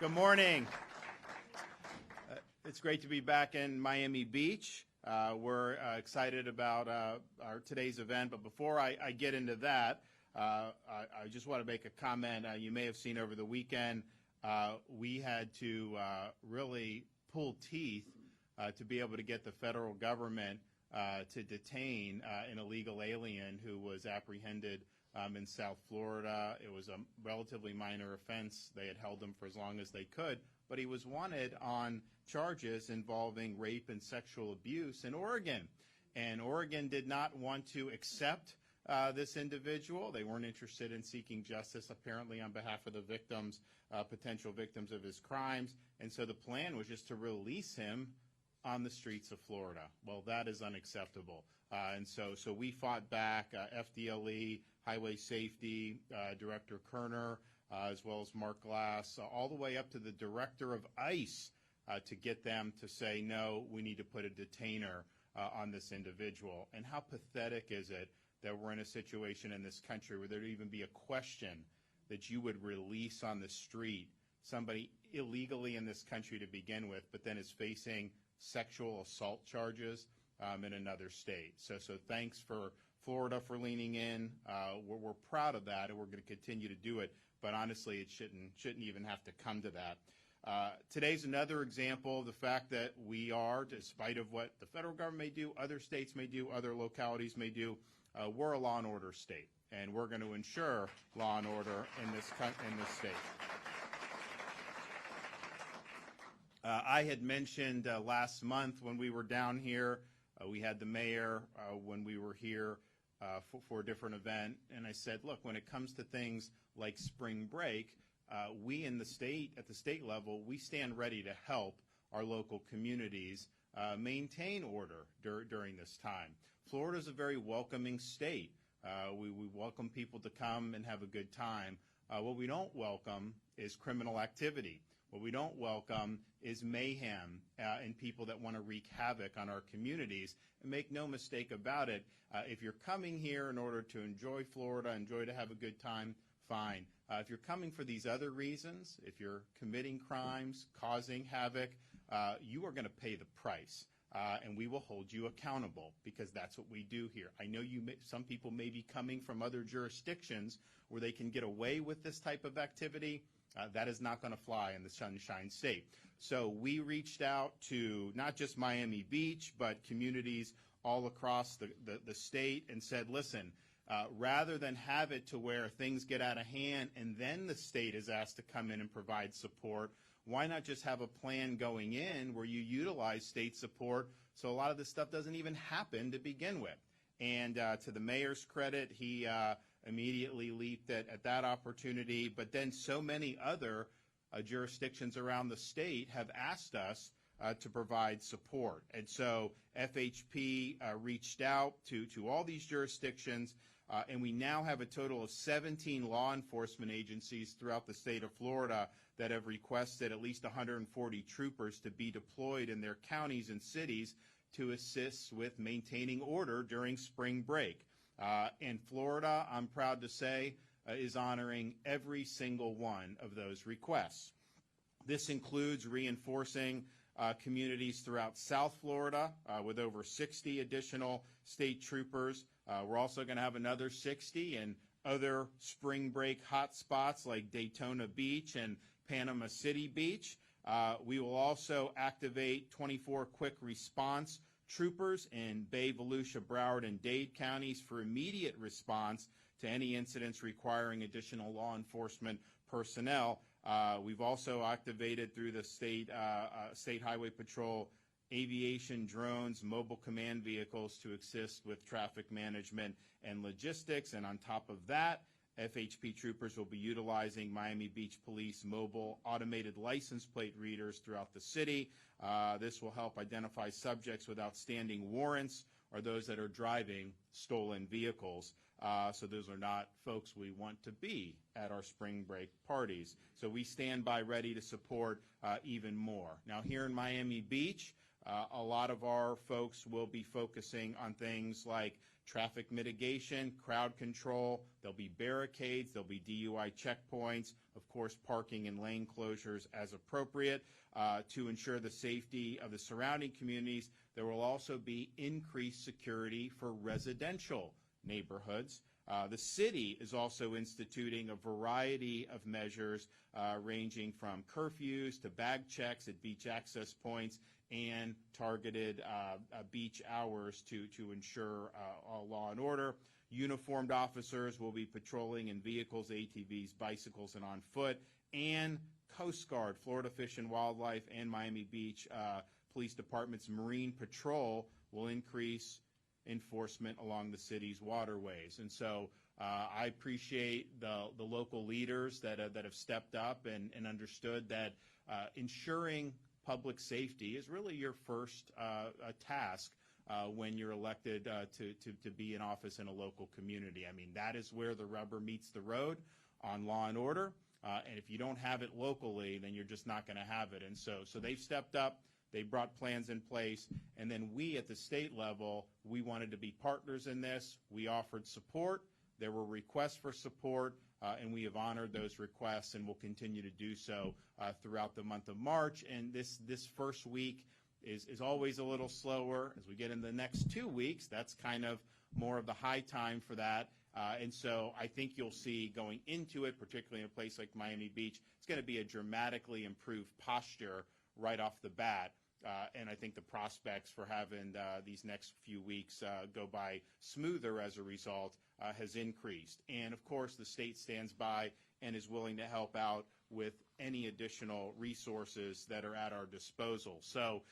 Good morning. It's great to be back in Miami Beach. We're excited about our today's event, but before I get into that, I just want to make a comment. You may have seen over the weekend, we had to really pull teeth to be able to get the federal government to detain an illegal alien who was apprehended in South Florida. It was a relatively minor offense. They had held him for as long as they could, but he was wanted on charges involving rape and sexual abuse in Oregon. And Oregon did not want to accept this individual. They weren't interested in seeking justice, apparently, on behalf of the victims, potential victims of his crimes. And so the plan was just to release him on the streets of Florida. Well, that is unacceptable. And so we fought back, FDLE, Highway Safety, Director Kerner, as well as Mark Glass, all the way up to the director of ICE to get them to say, no, we need to put a detainer on this individual. And how pathetic is it that we're in a situation in this country where there'd even be a question that you would release on the street somebody illegally in this country to begin with, but then is facing sexual assault charges in another state. So thanks for Florida for leaning in. We're proud of that, and we're going to continue to do it. But honestly, it shouldn't even have to come to that. Today's another example of the fact that we are, despite of what the federal government may do, other states may do, other localities may do, we're a law and order state, and we're going to ensure law and order in this state. I had mentioned last month when we were down here, we had the mayor when we were here for a different event, and I said, look, when it comes to things like spring break, we in the state, at the state level, we stand ready to help our local communities maintain order during this time. Florida is a very welcoming state. We welcome people to come and have a good time. What we don't welcome is criminal activity. What we don't welcome is mayhem and people that want to wreak havoc on our communities. And make no mistake about it, if you're coming here in order to enjoy Florida, enjoy to have a good time, fine. If you're coming for these other reasons, if you're committing crimes, causing havoc, you are going to pay the price. And we will hold you accountable because that's what we do here. I know some people may be coming from other jurisdictions where they can get away with this type of activity. That is not going to fly in the Sunshine State. So we reached out to not just Miami Beach, but communities all across the state and said, listen, rather than have it to where things get out of hand and then the state is asked to come in and provide support, why not just have a plan going in where you utilize state support so a lot of this stuff doesn't even happen to begin with? And to the mayor's credit, he immediately leaped at that opportunity, but then so many other jurisdictions around the state have asked us to provide support. And so FHP reached out to all these jurisdictions, and we now have a total of 17 law enforcement agencies throughout the state of Florida that have requested at least 140 troopers to be deployed in their counties and cities to assist with maintaining order during spring break. And Florida, I'm proud to say, is honoring every single one of those requests. This includes reinforcing communities throughout South Florida with over 60 additional state troopers. We're also going to have another 60 in other spring break hotspots like Daytona Beach and Panama City Beach. We will also activate 24 quick response troopers in Bay, Volusia, Broward, and Dade counties for immediate response to any incidents requiring additional law enforcement personnel. We've also activated through the State Highway Patrol aviation drones, mobile command vehicles to assist with traffic management and logistics. And on top of that, FHP troopers will be utilizing Miami Beach Police mobile automated license plate readers throughout the city. This will help identify subjects with outstanding warrants or those that are driving stolen vehicles. So those are not folks we want to be at our spring break parties. So we stand by ready to support even more. Now here in Miami Beach, a lot of our folks will be focusing on things like traffic mitigation, crowd control. There'll be barricades. There'll be DUI checkpoints. Of course, parking and lane closures as appropriate. To ensure the safety of the surrounding communities, there will also be increased security for residential neighborhoods. The city is also instituting a variety of measures ranging from curfews to bag checks at beach access points and targeted beach hours to ensure law and order. Uniformed officers will be patrolling in vehicles, ATVs, bicycles, and on foot. And Coast Guard, Florida Fish and Wildlife, and Miami Beach Police Department's Marine Patrol will increase enforcement along the city's waterways. And so I appreciate the local leaders that have stepped up and understood that ensuring public safety is really your first task when you're elected to be in office in a local community. I mean, that is where the rubber meets the road on law and order. And if you don't have it locally, then you're just not going to have it. And so they've stepped up. They brought plans in place. And then we at the state level, we wanted to be partners in this. We offered support. There were requests for support, and we have honored those requests and will continue to do so throughout the month of March. And this first week is always a little slower. As we get into the next 2 weeks, that's kind of more of the high time for that. And so I think you'll see going into it, particularly in a place like Miami Beach, it's going to be a dramatically improved posture right off the bat. And I think the prospects for having these next few weeks go by smoother as a result has increased. And, of course, the state stands by and is willing to help out with any additional resources that are at our disposal. So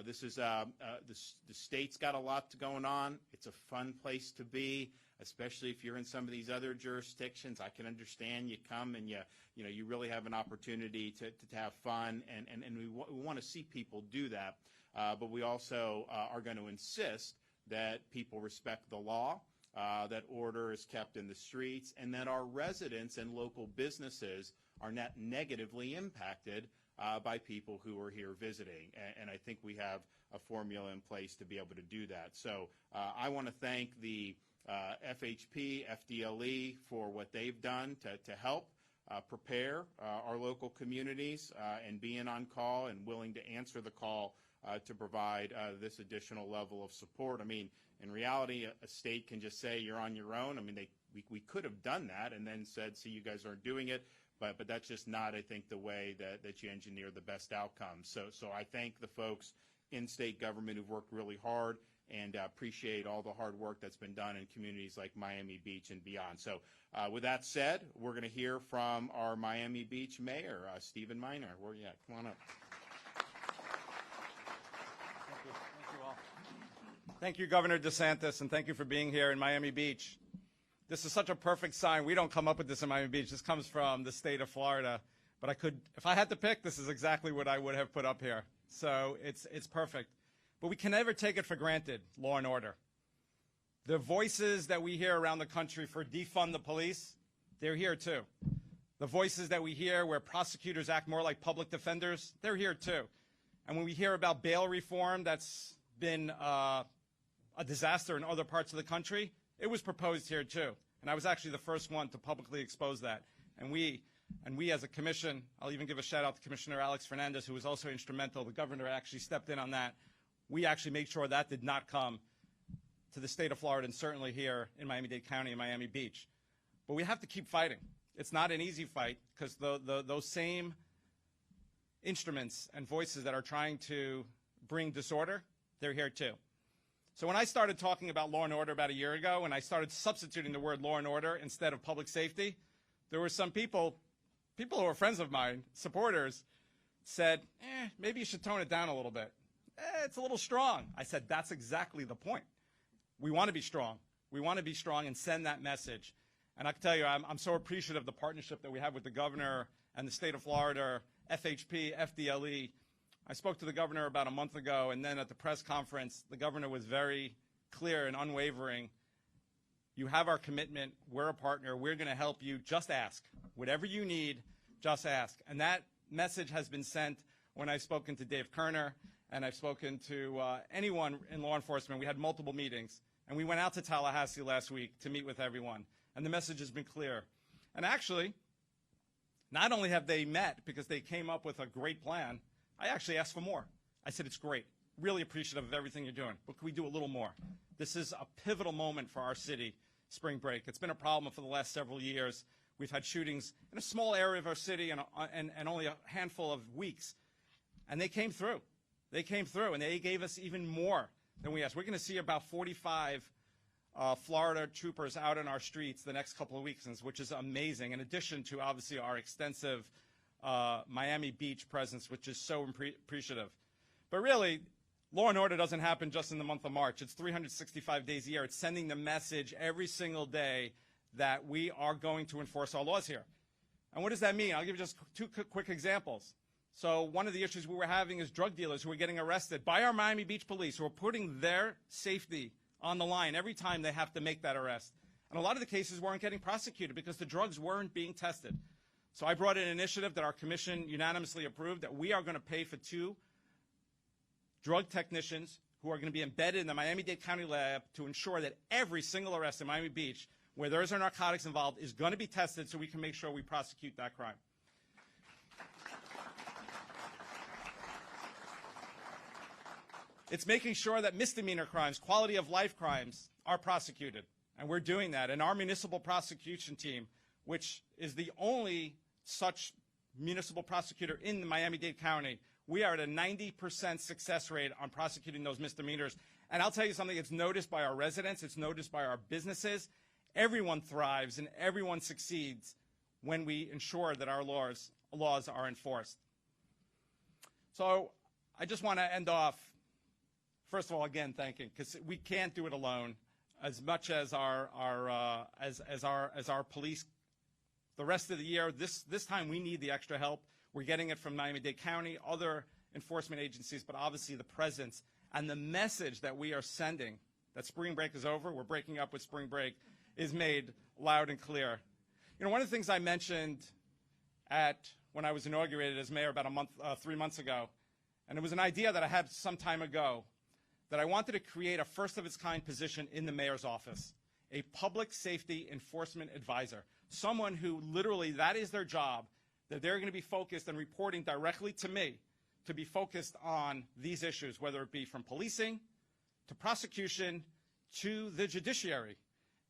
this is the state's got a lot going on. It's a fun place to be, especially if you're in some of these other jurisdictions. I can understand you come and you really have an opportunity to have fun, and we want to see people do that. But we also are going to insist that people respect the law, that order is kept in the streets, and that our residents and local businesses are not negatively impacted by people who are here visiting. And I think we have a formula in place to be able to do that. So I want to thank the FHP, FDLE for what they've done to help prepare our local communities and being on call and willing to answer the call to provide this additional level of support. I mean, in reality, a state can just say you're on your own. I mean, we could have done that and then said, see, you guys aren't doing it. But that's just not, I think, the way that you engineer the best outcomes. So I thank the folks in state government who've worked really hard and appreciate all the hard work that's been done in communities like Miami Beach and beyond. So with that said, we're going to hear from our Miami Beach mayor, Stephen Minor. Where are you at? Come on up. Thank you. Thank you all. Thank you, Governor DeSantis, and thank you for being here in Miami Beach. This is such a perfect sign. We don't come up with this in Miami Beach. This comes from the state of Florida. But if I had to pick, this is exactly what I would have put up here. So it's perfect. But we can never take it for granted, law and order. The voices that we hear around the country for defund the police, they're here too. The voices that we hear where prosecutors act more like public defenders, they're here too. And when we hear about bail reform that's been a disaster in other parts of the country, it was proposed here too. And I was actually the first one to publicly expose that. And we as a commission, I'll even give a shout out to Commissioner Alex Fernandez, who was also instrumental. The governor actually stepped in on that. We actually made sure that did not come to the state of Florida and certainly here in Miami-Dade County and Miami Beach. But we have to keep fighting. It's not an easy fight because those same instruments and voices that are trying to bring disorder, they're here too. So when I started talking about law and order about a year ago, and I started substituting the word law and order instead of public safety, there were some people who are friends of mine, supporters, said, maybe you should tone it down a little bit. It's a little strong. I said, that's exactly the point. We want to be strong. We want to be strong and send that message. And I can tell you, I'm so appreciative of the partnership that we have with the governor and the state of Florida, FHP, FDLE. I spoke to the governor about a month ago, and then at the press conference, the governor was very clear and unwavering. You have our commitment. We're a partner. We're going to help you. Just ask. Whatever you need, just ask. And that message has been sent when I've spoken to Dave Kerner and I've spoken to anyone in law enforcement. We had multiple meetings. And we went out to Tallahassee last week to meet with everyone. And the message has been clear. And actually, not only have they met because they came up with a great plan, I actually asked for more. I said, it's great. Really appreciative of everything you're doing, but can we do a little more? This is a pivotal moment for our city, spring break. It's been a problem for the last several years. We've had shootings in a small area of our city and only a handful of weeks. And they came through. They came through, and they gave us even more than we asked. We're going to see about 45 Florida troopers out in our streets the next couple of weeks, which is amazing, in addition to, obviously, our extensive Miami Beach presence, which is so appreciative. But really, law and order doesn't happen just in the month of March. It's 365 days a year. It's sending the message every single day that we are going to enforce our laws here. And what does that mean? I'll give you just two quick examples. So one of the issues we were having is drug dealers who were getting arrested by our Miami Beach police, who are putting their safety on the line every time they have to make that arrest. And a lot of the cases weren't getting prosecuted because the drugs weren't being tested. So I brought in an initiative that our commission unanimously approved that we are going to pay for 2 drug technicians who are going to be embedded in the Miami-Dade County lab to ensure that every single arrest in Miami Beach where there is narcotics involved is going to be tested so we can make sure we prosecute that crime. It's making sure that misdemeanor crimes, quality of life crimes, are prosecuted. And we're doing that. And our municipal prosecution team, which is the only such municipal prosecutor in the Miami-Dade County, we are at a 90% success rate on prosecuting those misdemeanors. And I'll tell you something, it's noticed by our residents, it's noticed by our businesses. Everyone thrives and everyone succeeds when we ensure that our laws are enforced. So I just want to end off, first of all, again, thanking, because we can't do it alone. As much as our police, the rest of the year, this time we need the extra help. We're getting it from Miami-Dade County, other enforcement agencies, but obviously the presence and the message that we are sending that spring break is over, we're breaking up with spring break, is made loud and clear. You know, one of the things I mentioned when I was inaugurated as mayor about 3 months ago, and it was an idea that I had some time ago, that I wanted to create a first-of-its-kind position in the mayor's office, a public safety enforcement advisor, someone who literally, that is their job, that they're going to be focused and reporting directly to me to be focused on these issues, whether it be from policing to prosecution to the judiciary.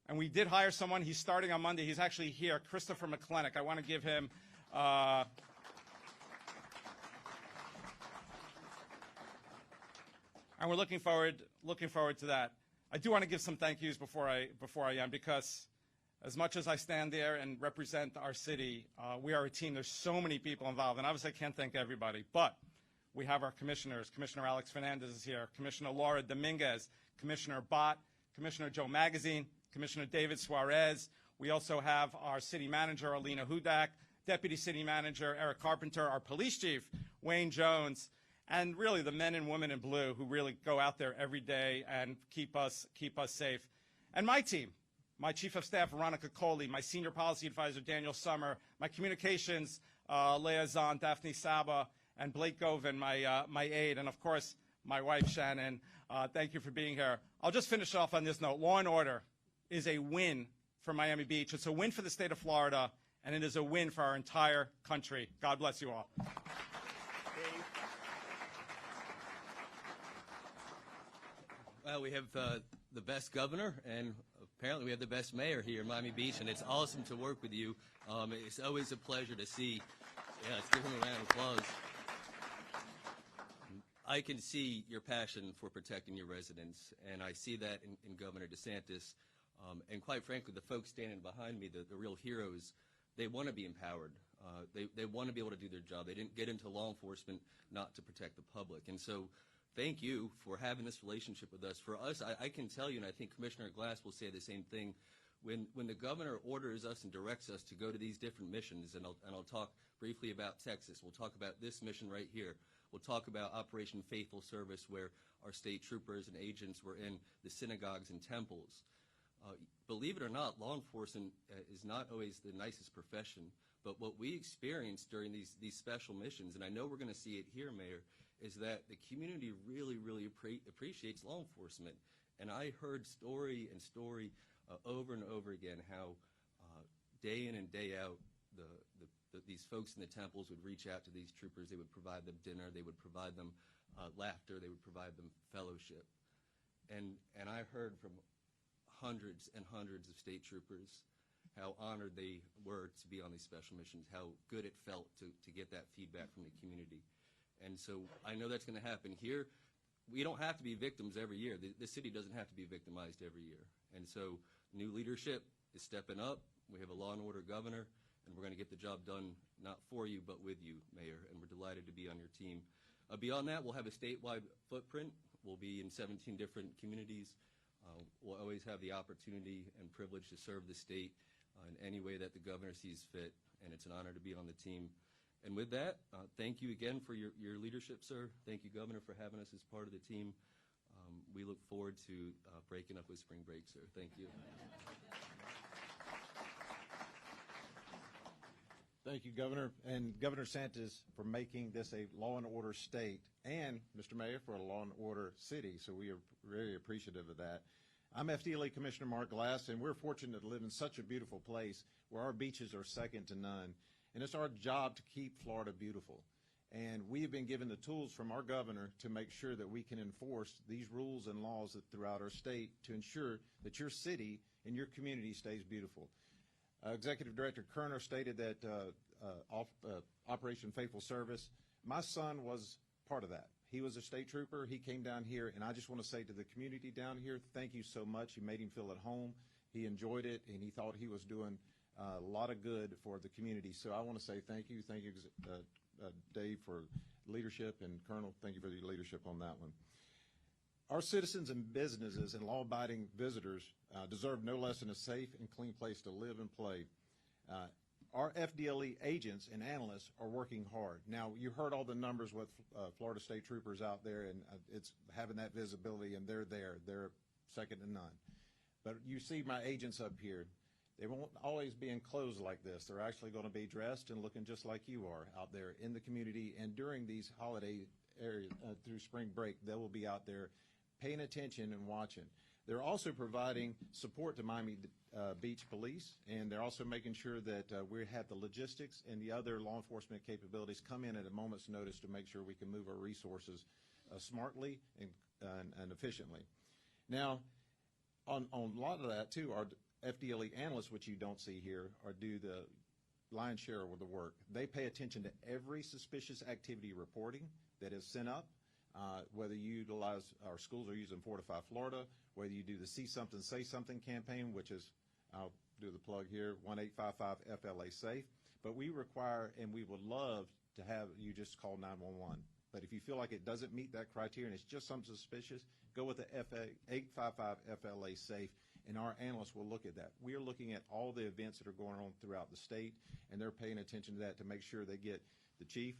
And we did hire someone. He's starting on Monday. He's actually here, Christopher McClenick. I want to give him and we're looking forward to that. I do want to give some thank yous before I end, because as much as I stand there and represent our city, we are a team. There's so many people involved, and obviously I can't thank everybody, but we have our commissioners. Commissioner Alex Fernandez is here, Commissioner Laura Dominguez, Commissioner Bott, Commissioner Joe Magazine, Commissioner David Suarez. We also have our city manager, Alina Hudak, Deputy City Manager Eric Carpenter, our police chief, Wayne Jones, and really the men and women in blue who really go out there every day and keep us safe. And my team, my Chief of Staff, Veronica Coley, my Senior Policy Advisor, Daniel Summer, my Communications Liaison, Daphne Saba, and Blake Govin, my aide, and of course, my wife, Shannon. Thank you for being here. I'll just finish off on this note. Law and order is a win for Miami Beach. It's a win for the state of Florida, and it is a win for our entire country. God bless you all. Well, we have the best governor, and apparently we have the best mayor here in Miami Beach, and it's awesome to work with you. It's always a pleasure to see. Yeah, let's give him a round of applause. I can see your passion for protecting your residents, and I see that in Governor DeSantis. And quite frankly, the folks standing behind me, the real heroes, they want to be empowered. They want to be able to do their job. They didn't get into law enforcement not to protect the public. And so thank you for having this relationship with us. For us, I can tell you, and I think Commissioner Glass will say the same thing, when the governor orders us and directs us to go to these different missions, and I'll talk briefly about Texas. We'll talk about this mission right here. We'll talk about Operation Faithful Service, where our state troopers and agents were in the synagogues and temples. Believe it or not, law enforcement is not always the nicest profession, but what we experience during these special missions, and I know we're going to see it here, Mayor, is that the community really, really appreciates law enforcement. And I heard story and story over and over again how day in and day out these folks in the temples would reach out to these troopers. They would provide them dinner. They would provide them laughter. They would provide them fellowship. And I heard from hundreds and hundreds of state troopers how honored they were to be on these special missions, how good it felt to get that feedback from the community. And so I know that's going to happen here. We don't have to be victims every year. The city doesn't have to be victimized every year. And so new leadership is stepping up. We have a law and order governor, and we're going to get the job done not for you but with you, Mayor, and we're delighted to be on your team. Beyond that, we'll have a statewide footprint. We'll be in 17 different communities. We'll always have the opportunity and privilege to serve the state in any way that the governor sees fit, and it's an honor to be on the team. And with that, thank you again for your leadership, sir. Thank you, Governor, for having us as part of the team. We look forward to breaking up with spring break, sir. Thank you. Thank you, Governor, and Governor DeSantis for making this a law and order state, and Mr. Mayor for a law and order city, so we are very appreciative of that. I'm FDLE Commissioner Mark Glass, and we're fortunate to live in such a beautiful place where our beaches are second to none, and it's our job to keep Florida beautiful. And we have been given the tools from our governor to make sure that we can enforce these rules and laws throughout our state to ensure that your city and your community stays beautiful. Executive Director Kerner stated that Operation Faithful Service, my son was part of that. He was a state trooper. He came down here, and I just want to say to the community down here, thank you so much. You made him feel at home. He enjoyed it, and he thought he was doing a lot of good for the community. So I want to say thank you. Thank you, Dave, for leadership, and Colonel, thank you for your leadership on that one. Our citizens and businesses and law-abiding visitors deserve no less than a safe and clean place to live and play. Our FDLE agents and analysts are working hard. Now, you heard all the numbers with Florida State Troopers out there, and it's having that visibility, and they're there. They're second to none. But you see my agents up here. They won't always be in clothes like this. They're actually going to be dressed and looking just like you are out there in the community. And during these holiday areas, through spring break, they will be out there paying attention and watching. They're also providing support to Miami Beach Police, and they're also making sure that we have the logistics and the other law enforcement capabilities come in at a moment's notice to make sure we can move our resources smartly and efficiently. Now, on a lot of that, too, our FDLE analysts, which you don't see here, do the lion's share of the work. They pay attention to every suspicious activity reporting that is sent up. Whether you utilize, our schools are using Fortify Florida, whether you do the See Something, Say Something campaign, which is, I'll do the plug here, 1-855-FLA-SAFE. But we require, and we would love to have you just call 911. But if you feel like it doesn't meet that criteria and it's just something suspicious, go with the 855-FLA-SAFE, and our analysts will look at that. We are looking at all the events that are going on throughout the state, and they're paying attention to that to make sure they get the chief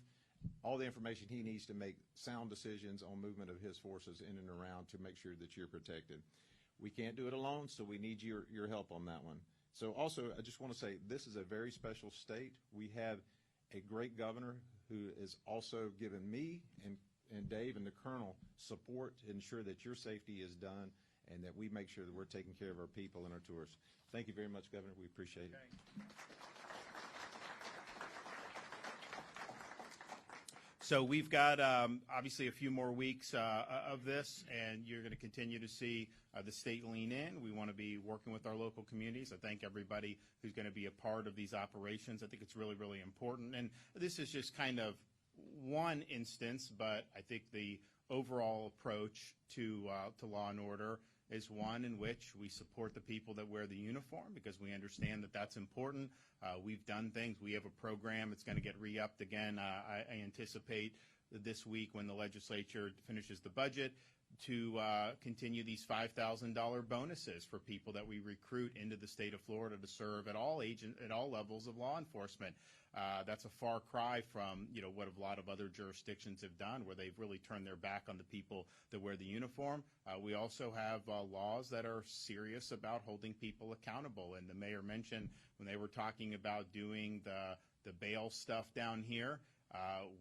all the information he needs to make sound decisions on movement of his forces in and around to make sure that you're protected. We can't do it alone, so we need your help on that one. So also, I just want to say this is a very special state. We have a great governor who is also given me and Dave and the Colonel support to ensure that your safety is done and that we make sure that we're taking care of our people and our tourists. Thank you very much, Governor. We appreciate it. So we've got obviously a few more weeks of this, and you're going to continue to see the state lean in. We want to be working with our local communities. I thank everybody who's going to be a part of these operations. I think it's really, really important. And this is just kind of one instance, but I think the overall approach to law and order is one in which we support the people that wear the uniform because we understand that that's important. We've done things. We have a program. It's going to get re-upped again. I anticipate this week when the legislature finishes the budget to continue these $5,000 bonuses for people that we recruit into the state of Florida to serve at all levels of law enforcement. That's a far cry from what a lot of other jurisdictions have done, where they've really turned their back on the people that wear the uniform. We also have laws that are serious about holding people accountable. And the mayor mentioned when they were talking about doing the bail stuff down here,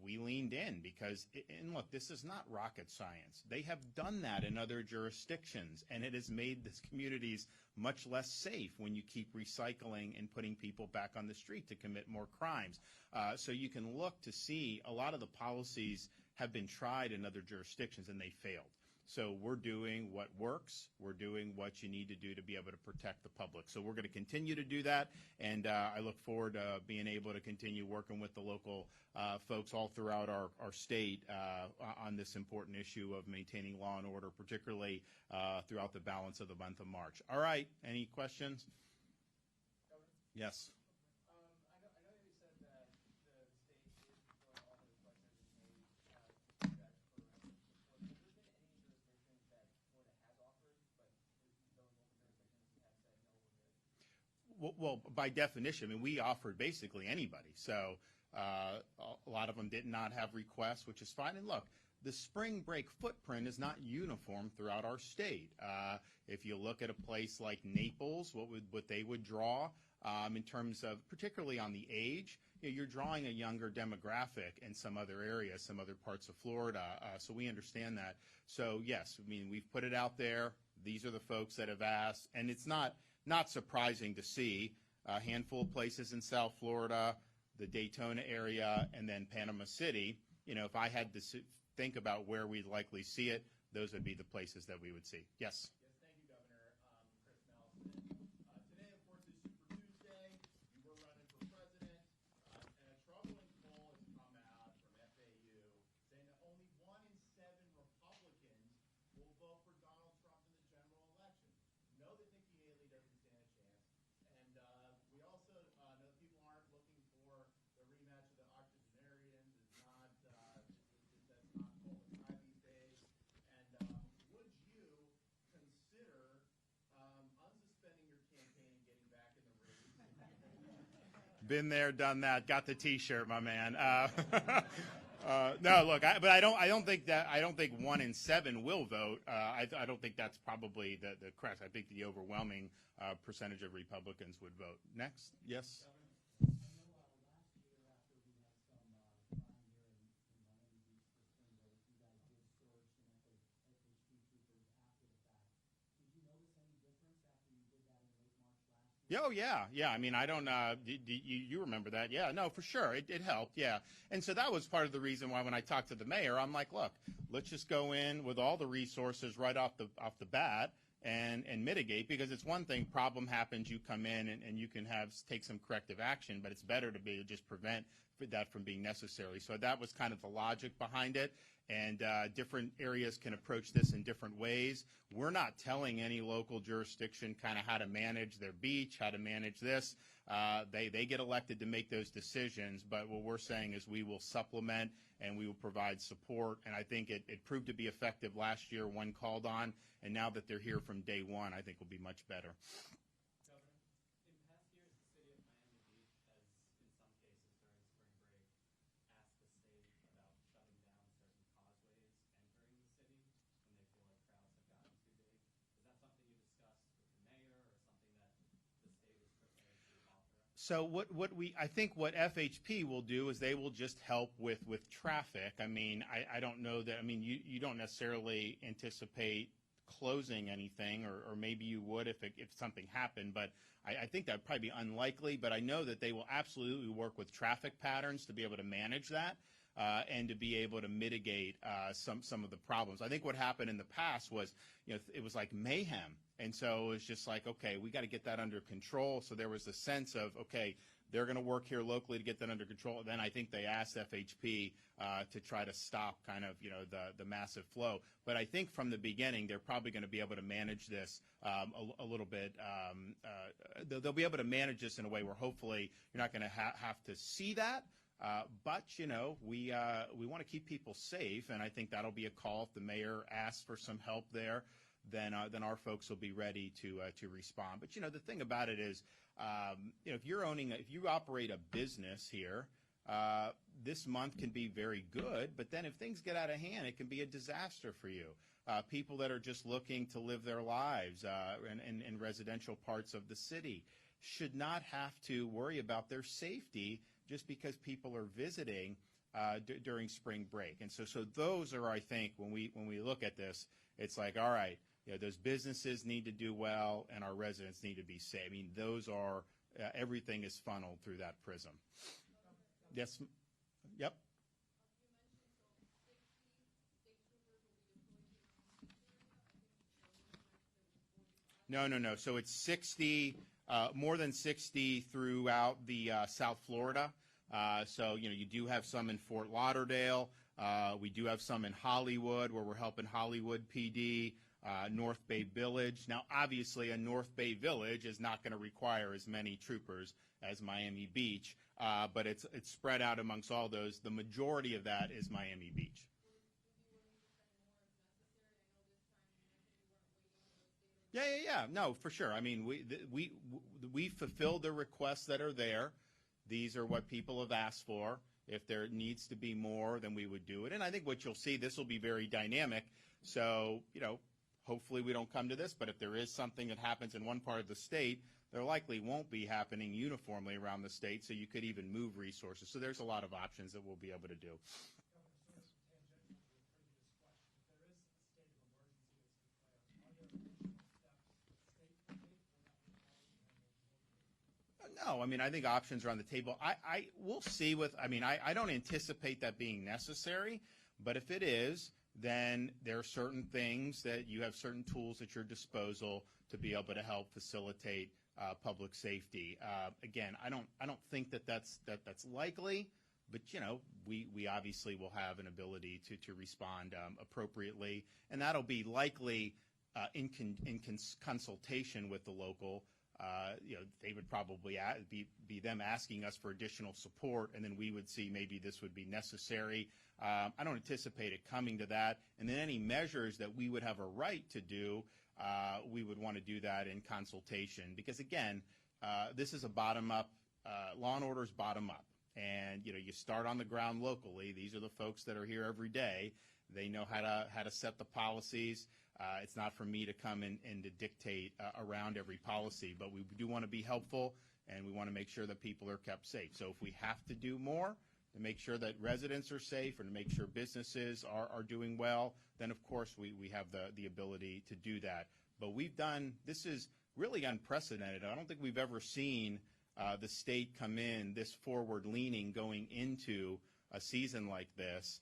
we leaned in because, and look, this is not rocket science. They have done that in other jurisdictions, and it has made these communities much less safe when you keep recycling and putting people back on the street to commit more crimes. So you can look to see a lot of the policies have been tried in other jurisdictions and they failed. So we're doing what works. We're doing what you need to do to be able to protect the public. So we're going to continue to do that, and I look forward to being able to continue working with the local folks all throughout our state on this important issue of maintaining law and order, particularly throughout the balance of the month of March. All right, any questions? Yes. Well, by definition, I mean, we offered basically anybody. So a lot of them did not have requests, which is fine. And look, the spring break footprint is not uniform throughout our state. If you look at a place like Naples, what they would draw in terms of, particularly on the age, you're drawing a younger demographic in some other areas, some other parts of Florida. So we understand that. So yes, I mean, we've put it out there. These are the folks that have asked, and it's not surprising to see a handful of places in South Florida, the Daytona area, and then Panama City. If I had to think about where we'd likely see it, those would be the places that we would see. Yes. Yes, thank you, Governor. Chris Nelson. Today, of course, is Super Tuesday. You were running for president, and a troubling poll has come out from FAU saying that only 1 in 7 Republicans will vote for Donald Trump in the general election. Know that Nikki Haley doesn't stand a chance, and we also know that people aren't looking for the rematch of the octogenarians. It's not that's not cold and high these days. And would you consider unsuspending your campaign and getting back in the race? Been there, done that. Got the T-shirt, my man. No, look, but I don't think 1 in 7 will vote. I don't think that's probably the correct. I think the overwhelming percentage of Republicans would vote. Next, yes. Oh, yeah. I mean, I don't, you remember that? Yeah, no, for sure. It helped, yeah. And so that was part of the reason why when I talked to the mayor, I'm like, look, let's just go in with all the resources right off the bat and mitigate, because it's one thing, problem happens, you come in and you can take some corrective action, but it's better to be just prevent that from being necessary. So that was kind of the logic behind it. And different areas can approach this in different ways. We're not telling any local jurisdiction kind of how to manage their beach, how to manage this. They get elected to make those decisions, but what we're saying is we will supplement and we will provide support. And I think it proved to be effective last year when called on, and now that they're here from day one, I think will be much better. So I think what FHP will do is they will just help with traffic. I mean, I don't know that, I mean, you don't necessarily anticipate closing anything, or maybe you would if something happened, but I think that would probably be unlikely. But I know that they will absolutely work with traffic patterns to be able to manage that and to be able to mitigate some of the problems. I think what happened in the past was, it was like mayhem. And so it was just like, okay, we got to get that under control. So there was a sense of, okay, they're going to work here locally to get that under control. Then I think they asked FHP to try to stop kind of, the massive flow. But I think from the beginning, they're probably going to be able to manage this a little bit. They'll be able to manage this in a way where hopefully you're not going to have to see that. But, we want to keep people safe, and I think that'll be a call. If the mayor asks for some help there, then our folks will be ready to respond. But the thing about it is, if you operate a business here, this month can be very good. But then if things get out of hand, it can be a disaster for you. People that are just looking to live their lives in residential parts of the city should not have to worry about their safety just because people are visiting during spring break. And so those are, I think, when we look at this, it's like, all right, those businesses need to do well, and our residents need to be safe. I mean, those are everything is funneled through that prism. Yes. Yep. No. So it's 60, more than 60 throughout the South Florida. So, you do have some in Fort Lauderdale. We do have some in Hollywood, where we're helping Hollywood PD, North Bay Village. Now, obviously, a North Bay Village is not going to require as many troopers as Miami Beach, but it's spread out amongst all those. The majority of that is Miami Beach. Yeah. No, for sure. I mean, we fulfill the requests that are there. These are what people have asked for. If there needs to be more, then we would do it. And I think what you'll see, this will be very dynamic. So, hopefully we don't come to this, but if there is something that happens in one part of the state, there likely won't be happening uniformly around the state, so you could even move resources. So there's a lot of options that we'll be able to do. No, I mean, I think options are on the table. We'll see I don't anticipate that being necessary, but if it is, then there are certain things that you have certain tools at your disposal to be able to help facilitate public safety. Again, I don't think that's likely, but we obviously will have an ability to respond appropriately, and that'll be likely in consultation with the local. They would probably be them asking us for additional support, and then we would see maybe this would be necessary. I don't anticipate it coming to that. And then any measures that we would have a right to do, we would want to do that in consultation. Because, again, this is a bottom-up, law and order is bottom-up. And, you start on the ground locally. These are the folks that are here every day. They know how to set the policies. It's not for me to come and to dictate around every policy, but we do want to be helpful, and we want to make sure that people are kept safe. So if we have to do more to make sure that residents are safe and to make sure businesses are doing well, then of course we have the ability to do that. But this is really unprecedented. I don't think we've ever seen the state come in this forward-leaning going into a season like this.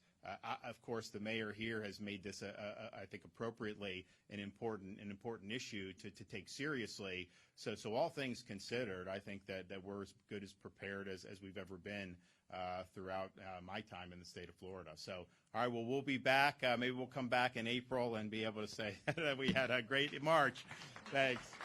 Of course, the mayor here has made this, I think, appropriately an important issue to take seriously. So all things considered, I think that we're as good as prepared as we've ever been throughout my time in the state of Florida. So, all right, well, we'll be back. Maybe we'll come back in April and be able to say that we had a great March. Thanks.